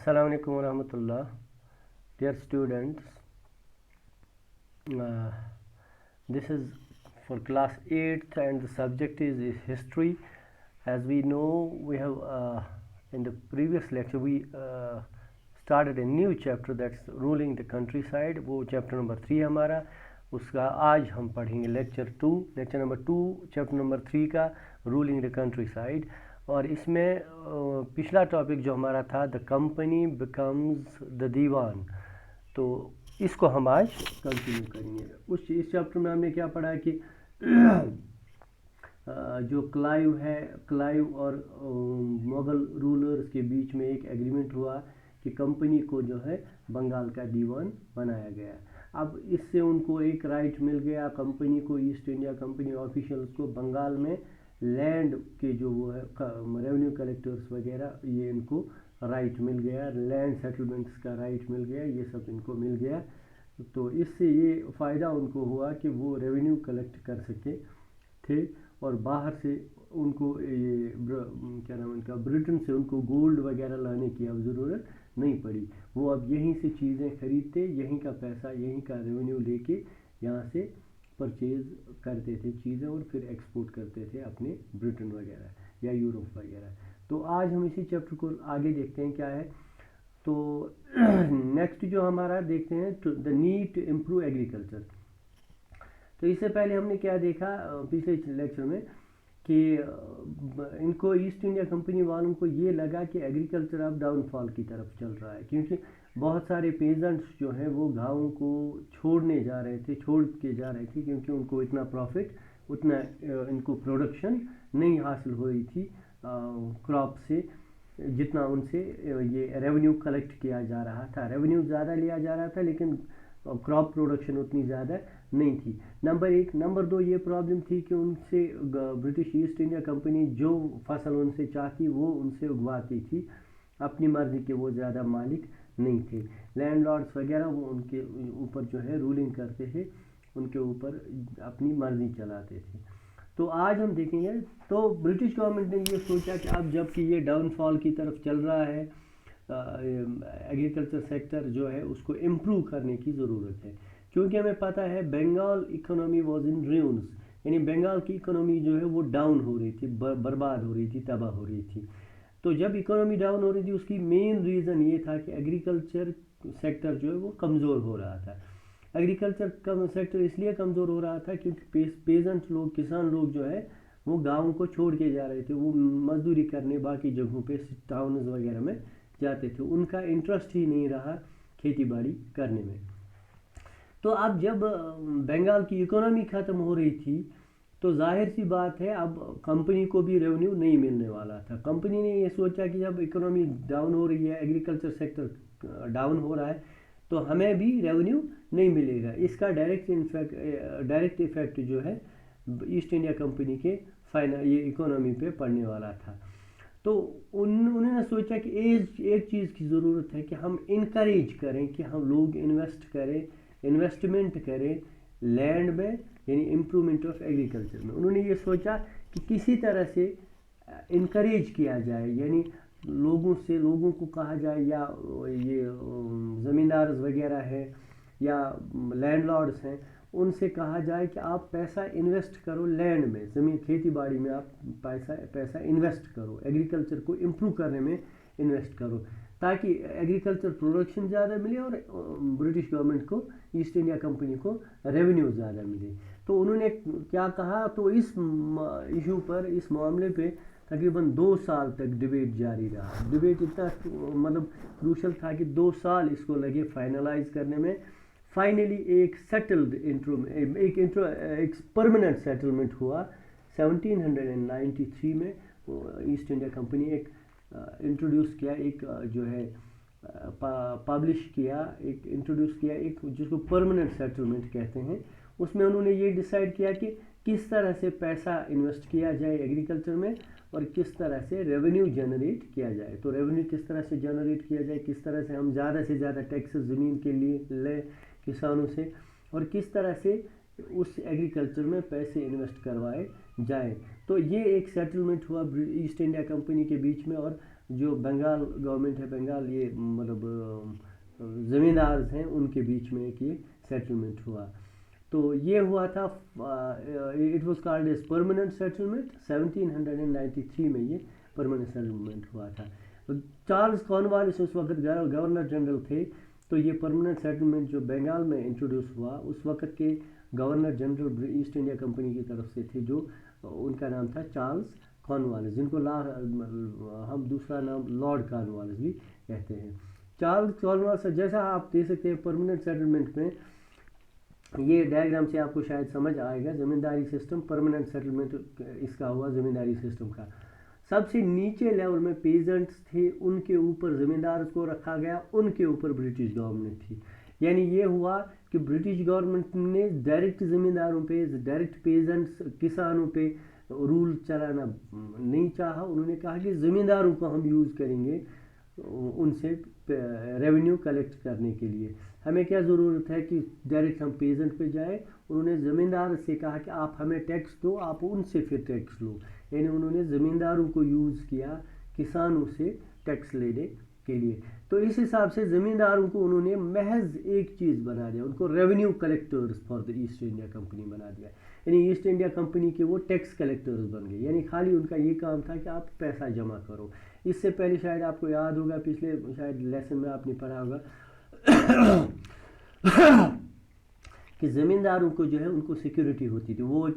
Assalamu alaikum warahmatullah. Dear students, this is for class 8th and the subject is history. As we know, we have in the previous lecture we started a new chapter, that's ruling the countryside. वो chapter number 3 हमारा, उसका आज हम पढ़ेंगे lecture number 2 chapter number 3 का ruling the countryside. और इसमें पिछला टॉपिक जो हमारा था द कंपनी बिकम्स द दीवान, तो इसको हम आज कंटिन्यू करेंगे। इस चैप्टर में हमने क्या पढ़ा कि जो क्लाइव और मुगल रूलर्स के बीच में एक एग्रीमेंट हुआ कि कंपनी को जो है बंगाल का दीवान बनाया गया। अब इससे उनको एक राइट मिल गया, कंपनी को, ईस्ट इंडिया कंपनी ऑफिशियल्स को बंगाल में लैंड के जो वो है रेवेन्यू कलेक्टर्स वगैरह, ये इनको राइट मिल गया, लैंड सेटलमेंट्स का राइट मिल गया, ये सब इनको मिल गया। तो इससे ये फ़ायदा उनको हुआ कि वो रेवेन्यू कलेक्ट कर सके थे और बाहर से उनको ये क्या नाम इनका, ब्रिटेन से उनको गोल्ड वगैरह लाने की अब ज़रूरत नहीं पड़ी। वो अब यहीं से चीज़ें खरीदते, यहीं का पैसा, यहीं का रेवेन्यू लेके यहाँ से परचेज़ करते थे चीज़ें और फिर एक्सपोर्ट करते थे अपने ब्रिटेन वगैरह या यूरोप वगैरह। तो आज हम इसी चैप्टर को आगे देखते हैं क्या है। तो नेक्स्ट जो हमारा देखते हैं the need to improve agriculture. तो इससे पहले हमने क्या देखा पिछले लेक्चर में कि इनको ईस्ट इंडिया कंपनी वालों को ये लगा कि एग्रीकल्चर अब डाउनफॉल की तरफ चल रहा है, क्योंकि बहुत सारे पेजेंट्स जो हैं वो गाँव को छोड़ के जा रहे थे क्योंकि उनको इतना प्रॉफिट, उतना इनको प्रोडक्शन नहीं हासिल हो रही थी क्रॉप से, जितना उनसे ये रेवेन्यू कलेक्ट किया जा रहा था। रेवेन्यू ज़्यादा लिया जा रहा था लेकिन क्रॉप प्रोडक्शन उतनी ज़्यादा नहीं थी। नंबर 1। नंबर 2 ये प्रॉब्लम थी कि उनसे ब्रिटिश ईस्ट इंडिया कंपनी जो फसल उनसे चाहती वो उनसे उगवाती थी, अपनी मर्ज़ी के वो ज़्यादा मालिक नहीं थे। लैंडलॉर्ड्स वगैरह वो उनके ऊपर जो है रूलिंग करते थे, उनके ऊपर अपनी मर्ज़ी चलाते थे। तो आज हम देखेंगे, तो ब्रिटिश गवर्नमेंट ने ये सोचा कि अब जबकि ये डाउनफॉल की तरफ चल रहा है, एग्रीकल्चर सेक्टर जो है उसको इम्प्रूव करने की ज़रूरत है, क्योंकि हमें पता है Bengal economy was in ruins, यानी बंगाल की इकोनॉमी जो है वो डाउन हो रही थी, बर्बाद हो रही थी, तबाह हो रही थी। तो जब इकोनॉमी डाउन हो रही थी उसकी मेन रीज़न ये था कि एग्रीकल्चर सेक्टर जो है वो कमज़ोर हो रहा था। एग्रीकल्चर सेक्टर इसलिए कमज़ोर हो रहा था क्योंकि पेजेंट लोग, किसान लोग जो है वो गाँव को छोड़ के जा रहे थे, वो मजदूरी करने बाकी जगहों पे टाउन्स वगैरह में जाते थे, उनका इंटरेस्ट ही नहीं रहा खेती बाड़ी करने में। तो अब जब बंगाल की इकोनॉमी ख़त्म हो रही थी तो जाहिर सी बात है अब कंपनी को भी रेवेन्यू नहीं मिलने वाला था। कंपनी ने ये सोचा कि जब इकोनॉमी डाउन हो रही है, एग्रीकल्चर सेक्टर डाउन हो रहा है, तो हमें भी रेवेन्यू नहीं मिलेगा। इसका डायरेक्ट इफेक्ट जो है ईस्ट इंडिया कंपनी के ये इकोनॉमी पे पड़ने वाला था। तो उन्होंने सोचा कि एक चीज़ की ज़रूरत है कि हम इनकरेज करें कि हम लोग इन्वेस्टमेंट करें लैंड में, यानी इम्प्रूवमेंट ऑफ एग्रीकल्चर में। उन्होंने ये सोचा कि किसी तरह से इनकरेज किया जाए, यानी लोगों को कहा जाए, या ये ज़मींदार वगैरह है या लैंडलॉर्ड्स हैं, उनसे कहा जाए कि आप पैसा इन्वेस्ट करो लैंड में, ज़मीन खेती बाड़ी में आप पैसा इन्वेस्ट करो, एग्रीकल्चर को इम्प्रूव करने में इन्वेस्ट करो, ताकि एग्रीकल्चर प्रोडक्शन ज़्यादा मिले और ब्रिटिश गवर्नमेंट को, ईस्ट इंडिया कंपनी को रेवेन्यू ज़्यादा मिले। तो उन्होंने क्या कहा, तो इस इशू पर, इस मामले पे तकरीबन 2 साल तक डिबेट जारी रहा। डिबेट इतना मतलब क्रूशल था कि 2 साल इसको लगे फाइनलाइज करने में। फाइनली एक परमानेंट सेटलमेंट हुआ 1793 में। ईस्ट इंडिया कंपनी एक इंट्रोड्यूस किया, एक जो है पब्लिश किया, एक जिसको परमानेंट सेटलमेंट कहते हैं। उसमें उन्होंने ये डिसाइड किया कि किस तरह से पैसा इन्वेस्ट किया जाए एग्रीकल्चर में और किस तरह से रेवेन्यू जनरेट किया जाए। तो रेवेन्यू किस तरह से जनरेट किया जाए, किस तरह से हम ज़्यादा से ज़्यादा टैक्सेस ज़मीन के लिए लें किसानों से, और किस तरह से उस एग्रीकल्चर में पैसे इन्वेस्ट करवाए जाए। तो ये एक सेटलमेंट हुआ ईस्ट इंडिया कंपनी के बीच में और जो बंगाल गवर्नमेंट है, बंगाल ये मतलब ज़मींदार हैं, उनके बीच में एक ये सेटलमेंट हुआ। तो ये हुआ था, it was called as permanent settlement. 1793 में ये परमानेंट सेटलमेंट हुआ था। तो चार्ल्स कॉर्नवालिस उस वक्त गवर्नर जनरल थे। तो ये परमानेंट सेटलमेंट जो बंगाल में इंट्रोड्यूस हुआ, उस वक्त के governor general east India company की तरफ से थे, जो उनका नाम था चार्ल्स कॉर्नवालिस, जिनको हम दूसरा नाम लॉर्ड कॉर्नवालिस भी कहते हैं। चार्ल्स कॉर्नवालिस, जैसा आप देख सकते हैं परमानेंट सेटलमेंट में, ये डायग्राम से आपको शायद समझ आएगा। ज़मींदारी सिस्टम, परमानेंट सेटलमेंट इसका हुआ ज़मींदारी सिस्टम का। सबसे नीचे लेवल में पेजेंट्स थे, उनके ऊपर ज़मींदार को रखा गया, उनके ऊपर ब्रिटिश गवर्नमेंट थी। यानी ये हुआ कि ब्रिटिश गवर्नमेंट ने डायरेक्ट ज़मींदारों पे, डायरेक्ट पेजेंट्स किसानों पे रूल चलाना नहीं चाहा। उन्होंने कहा कि ज़मींदारों को हम यूज़ करेंगे उनसे रेवेन्यू कलेक्ट करने के लिए। हमें क्या ज़रूरत है कि डायरेक्ट हम पेजेंट पे जाए। उन्होंने ज़मींदार से कहा कि आप हमें टैक्स दो, आप उनसे फिर टैक्स लो। यानी उन्होंने ज़मींदारों को यूज़ किया किसानों से टैक्स लेने के लिए। तो इस हिसाब से ज़मींदारों को उन्होंने महज एक चीज़ बना दिया, उनको revenue collectors for the East India Company बना दिया। यानी ईस्ट इंडिया कंपनी के वो टैक्स कलेक्टर्स बन गए। यानी खाली उनका ये काम था कि आप पैसा जमा करो। इससे पहले शायद आपको याद होगा, पिछले शायद लेसन में आपने पढ़ा होगा कि ज़मींदारों को जो है उनको सिक्योरिटी होती थी। वो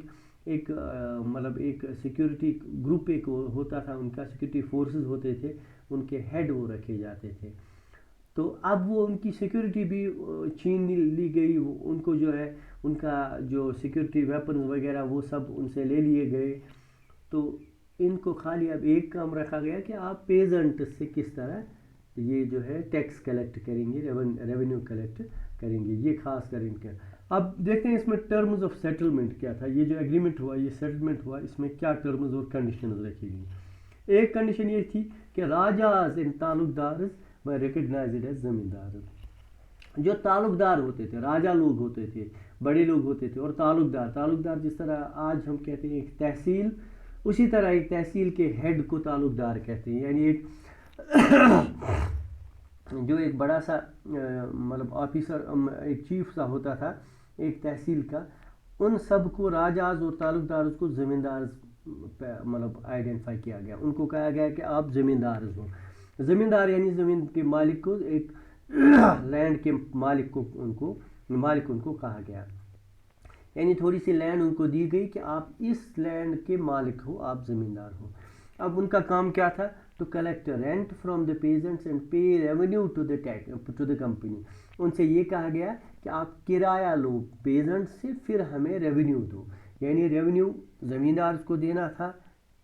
एक मतलब एक सिक्योरिटी ग्रुप एक होता था उनका, सिक्योरिटी फोर्सेस होते थे, उनके हेड वो रखे जाते थे। तो अब वो उनकी सिक्योरिटी भी छीन ली गई। उनको जो है उनका जो सिक्योरिटी वेपन वगैरह वो सब उनसे ले लिए गए। तो इनको खाली अब एक काम रखा गया कि आप पेजेंट से किस तरह ये जो है टैक्स कलेक्ट करेंगे, रेवेन्यू कलेक्ट करेंगे, ये खास कर इनके। अब देखते हैं इसमें टर्म्स ऑफ सेटलमेंट क्या था। ये जो एग्रीमेंट हुआ, ये सेटलमेंट हुआ, इसमें क्या टर्म्स और कंडीशंस रखी गई। एक कंडीशन ये थी कि rajas and talukdar were recognised as zamindar. जो तालुकदार होते थे, राजा लोग होते थे, बड़े लोग होते थे, और तालुकदार जिस तरह आज हम कहते हैं एक तहसील, उसी तरह एक तहसील के हेड को तालुकदार कहते हैं। यानी एक जो एक बड़ा सा मतलब ऑफिसर, एक चीफ सा होता था एक तहसील का, उन सब को राजाज और तालुकदार को ज़मींदार मतलब आइडेंटिफाई किया गया। उनको कहा गया कि आप ज़मींदार हो। ज़मींदार यानी ज़मीन के मालिक को, एक लैंड के मालिक को उनको कहा गया। यानी थोड़ी सी लैंड उनको दी गई कि आप इस लैंड के मालिक हो, आप ज़मींदार हो। अब उनका काम क्या था? To collect rent from the peasants and pay revenue to the company. उनसे ये कहा गया कि आप किराया लो पेजेंट से, फिर हमें रेवेन्यू दो। यानी रेवेन्यू ज़मींदार को देना था,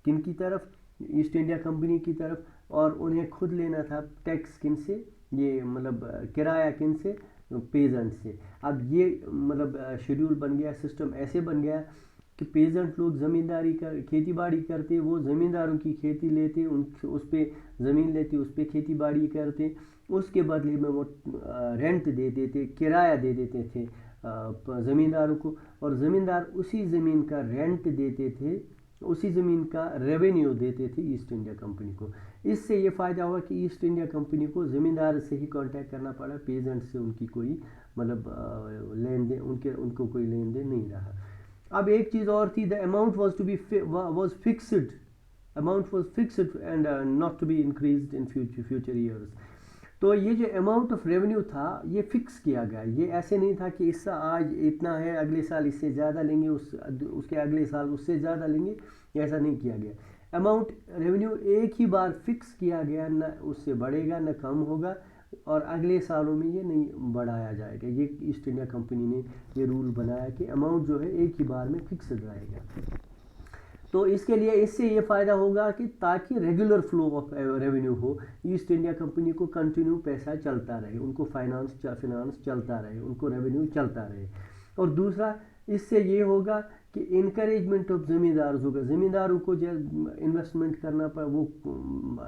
किन की तरफ? ईस्ट इंडिया कंपनी की तरफ। और उन्हें खुद लेना था टैक्स किन से? ये मतलब किराया किन से? पेजेंट से। अब ये मतलब शेड्यूल बन गया, सिस्टम ऐसे बन गया कि पेजेंट लोग ज़मींदारी कर खेती बाड़ी करते, वो ज़मींदारों की खेती लेते, उस पर ज़मीन लेते, उस पर खेती बाड़ी करते, उसके बदले में वो रेंट दे देते, किराया दे देते थे ज़मींदारों को, और ज़मींदार उसी ज़मीन का रेंट देते थे, उसी ज़मीन का रेवेन्यू देते थे ईस्ट इंडिया कंपनी को। इससे ये फ़ायदा हुआ कि ईस्ट इंडिया कंपनी को ज़मींदार से ही कांटेक्ट करना पड़ा, पेजेंट से उनकी कोई मतलब लेन देन, उनको कोई लेन देन नहीं रहा। अब एक चीज़ और थी, the amount was fixed and not to be increased in future years. तो ये जो अमाउंट ऑफ रेवेन्यू था ये फिक्स किया गया। ये ऐसे नहीं था कि इससे आज इतना है, अगले साल इससे ज़्यादा लेंगे, उसके अगले साल उससे ज़्यादा लेंगे, ऐसा नहीं किया गया। अमाउंट रेवेन्यू एक ही बार फिक्स किया गया, न उससे बढ़ेगा न कम होगा, और अगले सालों में ये नहीं बढ़ाया जाएगा। ये ईस्ट इंडिया कंपनी ने ये रूल बनाया कि अमाउंट जो है एक ही बार में फिक्स्ड रहेगा। तो इसके लिए इससे ये फ़ायदा होगा कि ताकि रेगुलर फ्लो ऑफ रेवेन्यू हो, ईस्ट इंडिया कंपनी को कंटिन्यू पैसा चलता रहे, उनको फाइनेंस चलता रहे, उनको रेवेन्यू चलता रहे। और दूसरा इससे ये होगा कि इनकरेजमेंट ऑफ ज़मींदार होगा, ज़मींदारों को जब इन्वेस्टमेंट करना पर वो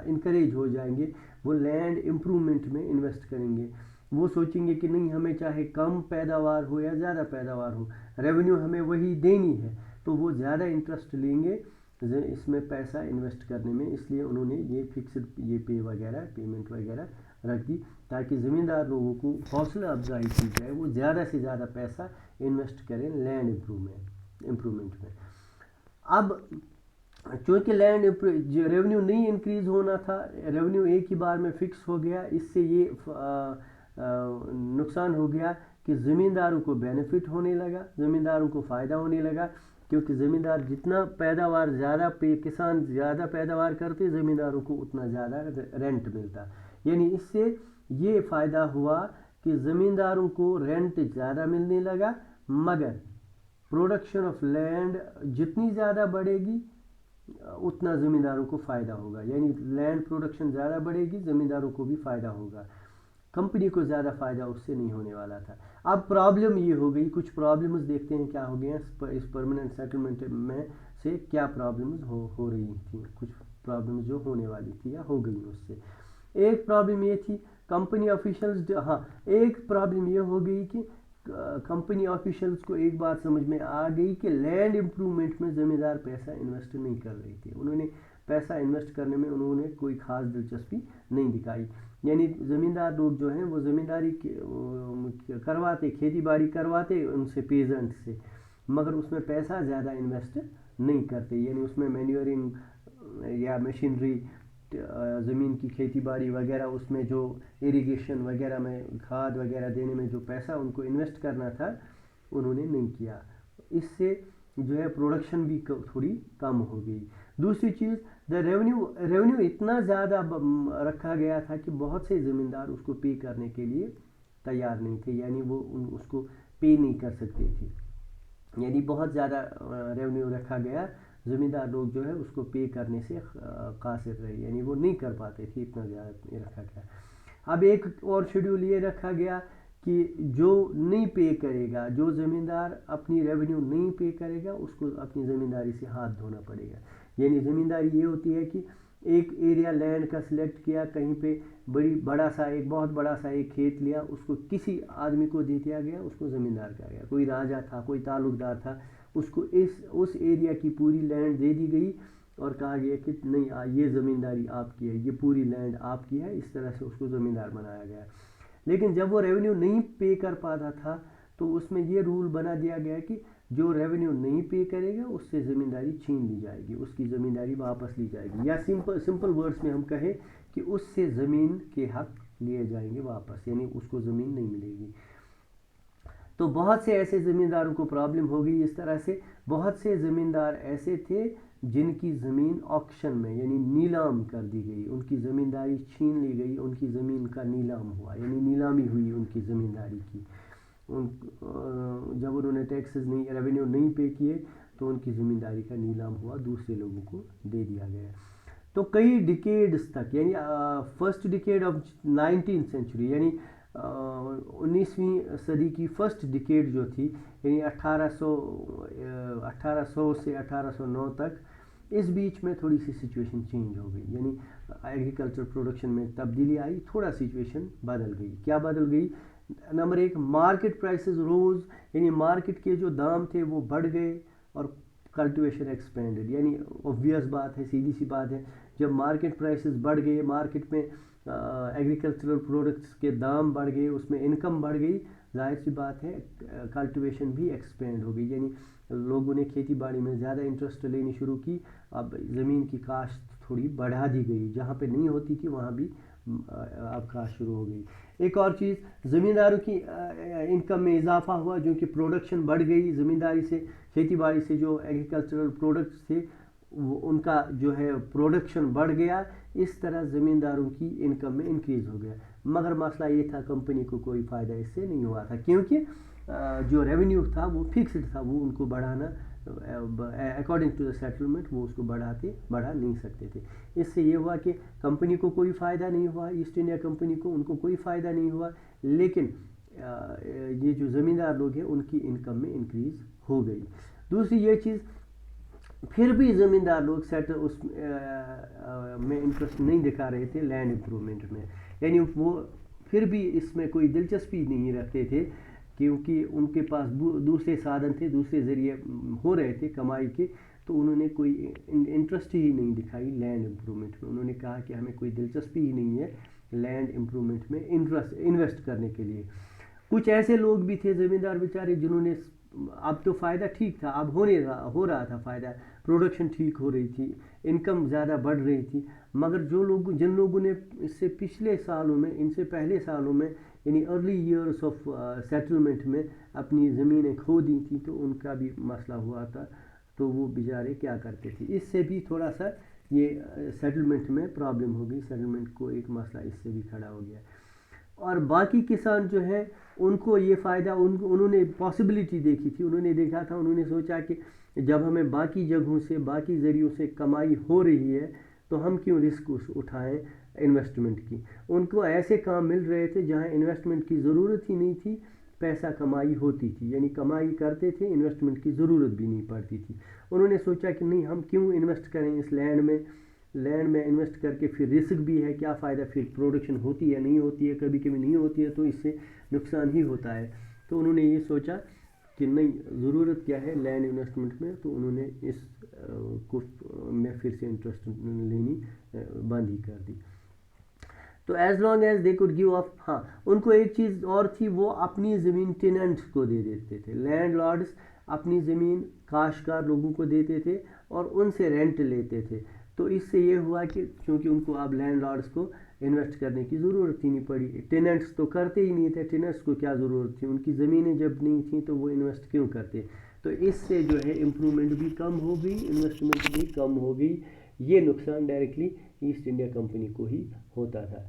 इनकरेज हो जाएंगे, वो लैंड इम्प्रूवमेंट में इन्वेस्ट करेंगे। वो सोचेंगे कि नहीं, हमें चाहे कम पैदावार हो या ज़्यादा पैदावार हो, रेवेन्यू हमें वही देनी है, तो वो ज़्यादा इंटरेस्ट लेंगे इसमें पैसा इन्वेस्ट करने में, इसलिए उन्होंने ये फिक्स्ड ये पेमेंट वगैरह रख दी ताकि ज़मींदार लोगों को हौसला अफजाई की जाए, वो ज़्यादा से ज़्यादा पैसा इन्वेस्ट करें लैंड इम्प्रूवमेंट में। अब चूँकि लैंड रेवेन्यू नहीं इंक्रीज़ होना था, रेवेन्यू एक ही बार में फिक्स हो गया, इससे ये नुकसान हो गया कि ज़मींदारों को बेनिफिट होने लगा, ज़मींदारों को फ़ायदा होने लगा, क्योंकि ज़मींदार जितना पैदावार ज़्यादा किसान ज़्यादा पैदावार करते, ज़मींदारों को उतना ज़्यादा रेंट मिलता। यानी इससे ये फ़ायदा हुआ कि ज़मींदारों को रेंट ज़्यादा मिलने लगा, मगर प्रोडक्शन ऑफ लैंड जितनी ज़्यादा बढ़ेगी उतना ज़मींदारों को फ़ायदा होगा। यानी लैंड प्रोडक्शन ज़्यादा बढ़ेगी, ज़मींदारों को भी फ़ायदा होगा, कंपनी को ज़्यादा फ़ायदा उससे नहीं होने वाला था। अब प्रॉब्लम ये हो गई, कुछ प्रॉब्लम्स देखते हैं क्या हो गए इस परमानेंट सेटलमेंट में से, क्या प्रॉब्लम्स हो रही थी, कुछ प्रॉब्लम्स जो होने वाली थी या हो गई उससे। एक प्रॉब्लम ये थी कंपनी ऑफिशियल्स, हाँ एक प्रॉब्लम ये हो गई कि कंपनी ऑफिशियल्स को एक बात समझ में आ गई कि लैंड इम्प्रूवमेंट में ज़मींदार पैसा इन्वेस्ट नहीं कर रहे थे, उन्होंने पैसा इन्वेस्ट करने में उन्होंने कोई ख़ास दिलचस्पी नहीं दिखाई। यानी ज़मींदार लोग जो हैं वो ज़मींदारी करवाते, खेती बाड़ी करवाते उनसे, पेजेंट से, मगर उसमें पैसा ज़्यादा इन्वेस्ट नहीं करते। यानी उसमें मैन्योरिंग या मशीनरी, ज़मीन की खेती बाड़ी वगैरह, उसमें जो इरिगेशन वगैरह में खाद वगैरह देने में जो पैसा उनको इन्वेस्ट करना था उन्होंने नहीं किया, इससे जो है प्रोडक्शन भी थोड़ी कम हो गई। दूसरी चीज़, द रेवेन्यू इतना ज़्यादा रखा गया था कि बहुत से ज़मींदार उसको पे करने के लिए तैयार नहीं थे, यानी वो उसको पे नहीं कर सकते थे। यानी बहुत ज़्यादा रेवेन्यू रखा गया, ज़मींदार लोग जो है उसको पे करने से कासिर रहे, यानी वो नहीं कर पाते थे, इतना ज़्यादा रखा गया। अब एक और शेड्यूल ये रखा गया कि जो नहीं पे करेगा, जो ज़मींदार अपनी रेवेन्यू नहीं पे करेगा, उसको अपनी ज़मींदारी से हाथ धोना पड़ेगा। यानी ज़मींदारी ये होती है कि एक एरिया लैंड का सिलेक्ट किया, कहीं पे बहुत बड़ा सा एक खेत लिया, उसको किसी आदमी को दे दिया गया, उसको ज़मींदार कहा गया, कोई राजा था, कोई ताल्लुकदार था, उसको उस एरिया की पूरी लैंड दे दी गई और कहा गया कि नहीं, ये ज़मींदारी आपकी है, ये पूरी लैंड आपकी है, इस तरह से उसको ज़मींदार बनाया गया। लेकिन जब वो रेवेन्यू नहीं पे कर पाता था तो उसमें ये रूल बना दिया गया कि जो रेवेन्यू नहीं पे करेगा उससे ज़मींदारी छीन ली जाएगी, उसकी ज़मींदारी वापस ली जाएगी, या सिंपल वर्ड्स में हम कहें कि उससे ज़मीन के हक लिए जाएंगे वापस, यानी उसको ज़मीन नहीं मिलेगी। तो बहुत से ऐसे ज़मींदारों को प्रॉब्लम हो गई। इस तरह से बहुत से ज़मींदार ऐसे थे जिनकी ज़मीन ऑक्शन में, यानी नीलाम कर दी गई, उनकी ज़मींदारी छीन ली गई, उनकी ज़मीन का नीलाम हुआ, यानी नीलामी हुई उनकी ज़मींदारी की। जब उन्होंने टैक्सेस नहीं, रेवेन्यू नहीं पे किए तो उनकी ज़मींदारी का नीलाम हुआ, दूसरे लोगों को दे दिया गया। तो कई डिकेड्स तक, यानी first decade of 19th century, यानी 19वीं सदी की फर्स्ट डिकेड जो थी, यानी 1800 से 1809 तक, इस बीच में थोड़ी सी सिचुएशन चेंज हो गई, यानी एग्रीकल्चर प्रोडक्शन में तब्दीली आई, थोड़ा सिचुएशन बदल गई। क्या बदल गई? नंबर एक, मार्केट प्राइसेस रोज, यानी मार्केट के जो दाम थे वो बढ़ गए और कल्टीवेशन एक्सपेंडेड। यानी ऑब्वियस बात है, सीधी सी बात है, जब मार्केट प्राइसेस बढ़ गए, मार्केट में एग्रीकल्चरल प्रोडक्ट्स के दाम बढ़ गए, उसमें इनकम बढ़ गई, जाहिर सी बात है कल्टीवेशन भी एक्सपेंड हो गई, यानी लोगों ने खेती बाड़ी में ज़्यादा इंटरेस्ट लेनी शुरू की। अब ज़मीन की काश्त थोड़ी बढ़ा दी गई, जहाँ पे नहीं होती थी वहाँ भी अब काश्त शुरू हो गई। एक और चीज़, ज़मींदारों की इनकम में इजाफा हुआ, जो कि प्रोडक्शन बढ़ गई, ज़मींदारी से, खेती बाड़ी से जो एग्रीकल्चरल प्रोडक्ट्स थे उनका जो है प्रोडक्शन बढ़ गया, इस तरह ज़मींदारों की इनकम में इंक्रीज़ हो गया। मगर मसला ये था, कंपनी को कोई फ़ायदा इससे नहीं हुआ था, क्योंकि जो रेवेन्यू था वो फिक्स्ड था, वो उनको बढ़ाना अकॉर्डिंग टू द सेटलमेंट वो उसको बढ़ा नहीं सकते थे। इससे ये हुआ कि कंपनी को कोई फ़ायदा नहीं हुआ, ईस्ट इंडिया कंपनी को, उनको कोई फ़ायदा नहीं हुआ, लेकिन ये जो ज़मींदार लोग हैं उनकी इनकम में इंक्रीज़ हो गई। दूसरी ये चीज़, फिर भी ज़मींदार लोग उस में इंटरेस्ट नहीं दिखा रहे थे लैंड इम्प्रूवमेंट में, यानी वो फिर भी इसमें कोई दिलचस्पी नहीं रखते थे, क्योंकि उनके पास दूसरे साधन थे, दूसरे ज़रिए हो रहे थे कमाई के, तो उन्होंने कोई इंटरेस्ट ही नहीं दिखाई लैंड इम्प्रूवमेंट में। उन्होंने कहा कि हमें कोई दिलचस्पी ही नहीं है लैंड इम्प्रूवमेंट में इन्वेस्ट करने के लिए। कुछ ऐसे लोग भी थे ज़मींदार बेचारे जिन्होंने, अब तो फ़ायदा ठीक था, अब हो रहा था फ़ायदा, प्रोडक्शन ठीक हो रही थी, इनकम ज़्यादा बढ़ रही थी, मगर जिन लोगों ने इससे पिछले सालों में, इनसे पहले सालों में, यानी अर्ली ईयर्स ऑफ सेटलमेंट में अपनी ज़मीनें खो दी थी, तो उनका भी मसला हुआ था। तो वो बेचारे क्या करते थे, इससे भी थोड़ा सा ये सेटलमेंट में प्रॉब्लम हो गई, सेटलमेंट को एक मसला इससे भी खड़ा हो गया। और बाकी किसान जो है उनको ये फ़ायदा, उन्होंने पॉसिबिलिटी देखी थी, उन्होंने देखा था, उन्होंने सोचा कि जब हमें बाकी जगहों से, बाकी ज़रियों से कमाई हो रही है, तो हम क्यों रिस्क उठाएं इन्वेस्टमेंट की। उनको ऐसे काम मिल रहे थे जहां इन्वेस्टमेंट की ज़रूरत ही नहीं थी, पैसा कमाई होती थी, यानी कमाई करते थे, इन्वेस्टमेंट की ज़रूरत भी नहीं पड़ती थी। उन्होंने सोचा कि नहीं, हम क्यों इन्वेस्ट करें इस लैंड में इन्वेस्ट करके फिर रिस्क भी है, क्या फ़ायदा, फिर प्रोडक्शन होती है नहीं होती है, कभी कभी नहीं होती है, तो इससे नुकसान ही होता है। तो उन्होंने ये सोचा कि नहीं, ज़रूरत क्या है लैंड इन्वेस्टमेंट में, तो उन्होंने इस को में फिर से इंटरेस्ट लेनी बंद ही कर दी। तो as long as they could give up, हाँ, उनको एक चीज़ और थी, वो अपनी ज़मीन टेनेंट्स को दे देते थे। लैंडलॉर्ड्स अपनी ज़मीन काश्तकार लोगों को देते थे और उनसे रेंट लेते थे। तो इससे ये हुआ कि क्योंकि उनको अब लैंडलॉर्ड्स को इन्वेस्ट करने की ज़रूरत ही नहीं पड़ी, टेनेंट्स तो करते ही नहीं थे, टेनेंट्स को क्या ज़रूरत थी, उनकी ज़मीनें जब नहीं थी तो वो इन्वेस्ट क्यों करते। तो इससे जो है इम्प्रूवमेंट भी कम हो गई, इन्वेस्टमेंट भी कम हो गई। ये नुकसान डायरेक्टली ईस्ट इंडिया कंपनी को ही होता था।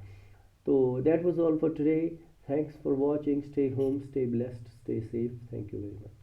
तो that was all for today. Thanks for watching. Stay home, stay blessed, stay safe. Thank you very much.